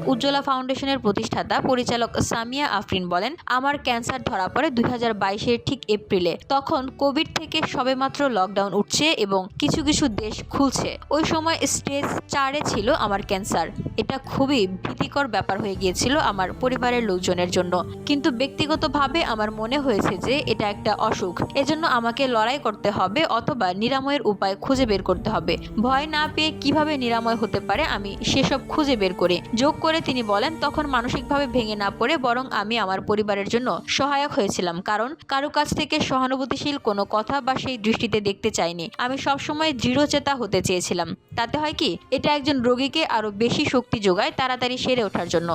উজ্জ্বলা ফাউন্ডেশনের প্রতিষ্ঠাতা পরিচালক সামিয়া আফরিন বলেন, আমার ক্যান্সার ধরা পড়ে 2022-এর ঠিক এপ্রিলে। তখন কোভিড থেকে সবেমাত্র লকডাউন উঠছে এবং কিছু কিছু দেশ খুলছে। ওই সময় স্টেজ 4-এ ছিল আমার ক্যান্সার। এটা খুবই ভীতিকর ব্যাপার হয়ে গিয়েছিল আমার পরিবারের লোকজনের জন্য, কিন্তু ব্যক্তিগতভাবে আমার মনে হয়েছে যে এটা একটা অসুখ, এজন্য আমাকে লড়াই করতে হবে অথবা নিরাময়ের উপায় খুঁজে বের করতে হবে। ভয় না পেয়ে কিভাবে নিরাময় হতে পারে আমি সেসব খুঁজে বের করি। যোগ করে তিনি বলেন, তখন মানসিকভাবে ভেঙে না পড়ে বরং আমি আমার পরিবারের জন্য সহায়ক হয়েছিলাম, কারণ কারো কাছ থেকে সহানুভূতিশীল কোনো কথা বা সেই দৃষ্টিতে দেখতে চাইনি। আমি সবসময় দৃঢ়চেতা হতে চেয়েছিলাম। তাতে হয় কি, এটা একজন রোগীকে আরো বেশি শক্তি যোগায় তাড়াতাড়ি সেরে ওঠার জন্য।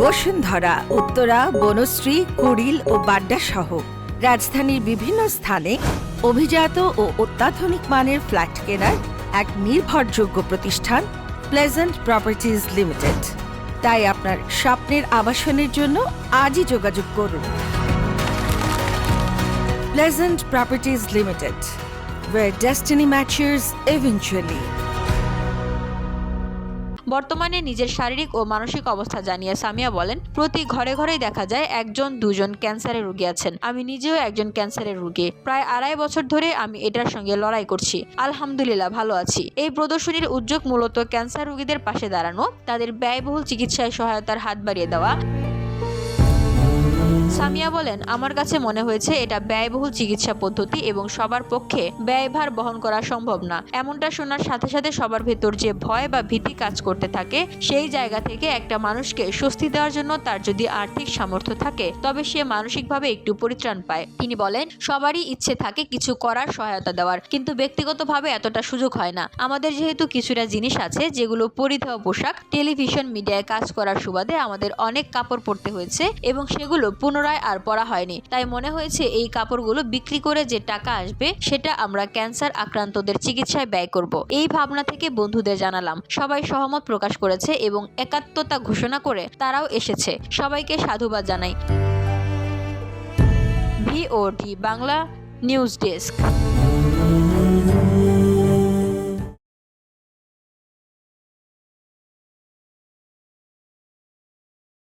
বসুন্ধরা, উত্তরা, বনশ্রী, কুড়িল ও বাড্ডা সহ রাজধানীর বিভিন্ন স্থানে অভিজাত ও অত্যাধুনিক মানের ফ্ল্যাট কেনার এক নির্ভরযোগ্য প্রতিষ্ঠান প্লেজেন্ট প্রপার্টিজ লিমিটেড। তাই আপনার স্বপ্নের আবাসনের জন্য আজই যোগাযোগ করুন। Pleasant properties limited, where destiny matches eventually. বর্তমানে নিজের শারীরিক ও মানসিক অবস্থা জানিয়ে সামিয়া বলেন, প্রতি ঘরে ঘরেই দেখা যায় একজন দুজন ক্যান্সারের রোগী আছেন। আমি নিজেও একজন ক্যান্সারের রোগী। প্রায় 2.5 বছর ধরে আমি এটার সঙ্গে লড়াই করছি। আলহামদুলিল্লাহ ভালো আছি। এই প্রদর্শনীর উদ্যোগ মূলত ক্যান্সার রোগীদের পাশে দাঁড়ানো, তাদের ব্যয়বহুল চিকিৎসায় সহায়তার হাত বাড়িয়ে দেওয়া। সামিয়া বলেন, আমার কাছে মনে হয়েছে এটা ব্যয়বহুল চিকিৎসা পদ্ধতি এবং সবার পক্ষে ব্যয়ভার বহন করা সম্ভব না। এমনটা শোনার সাথে সাথে সবার ভেতর যে ভয় বা ভীতি কাজ করতে থাকে, সেই জায়গা থেকে একটা মানুষকে স্বস্তি দেওয়ার জন্য তার যদি আর্থিক সামর্থ্য থাকে তবে সে মানসিকভাবে একটু পরিত্রাণ পায়। তিনি বলেন, সবারই ইচ্ছে থাকে কিছু করার, সহায়তা দেওয়ার, কিন্তু ব্যক্তিগতভাবে এতটা সুযোগ হয় না। আমাদের যেহেতু কিছুটা জিনিস আছে যেগুলো পরিধেয় পোশাক, টেলিভিশন মিডিয়ায় কাজ করার সুবাদে আমাদের অনেক কাপড় পরতে হয়েছে এবং সেগুলো পুনরায় আর পরা হয়নি। তাই মনে হয়েছে এই কাপড়গুলো বিক্রি করে যে টাকা আসবে সেটা আমরা ক্যান্সার আক্রান্তদের চিকিৎসায় ব্যয় করব। এই ভাবনা থেকে বন্ধুদের জানালাম। সবাই সহমত প্রকাশ করেছে এবং একাত্মতা ঘোষণা করে তারাও এসেছে। সবাইকে সাধুবাদ জানাই। VOD Bangla news desk.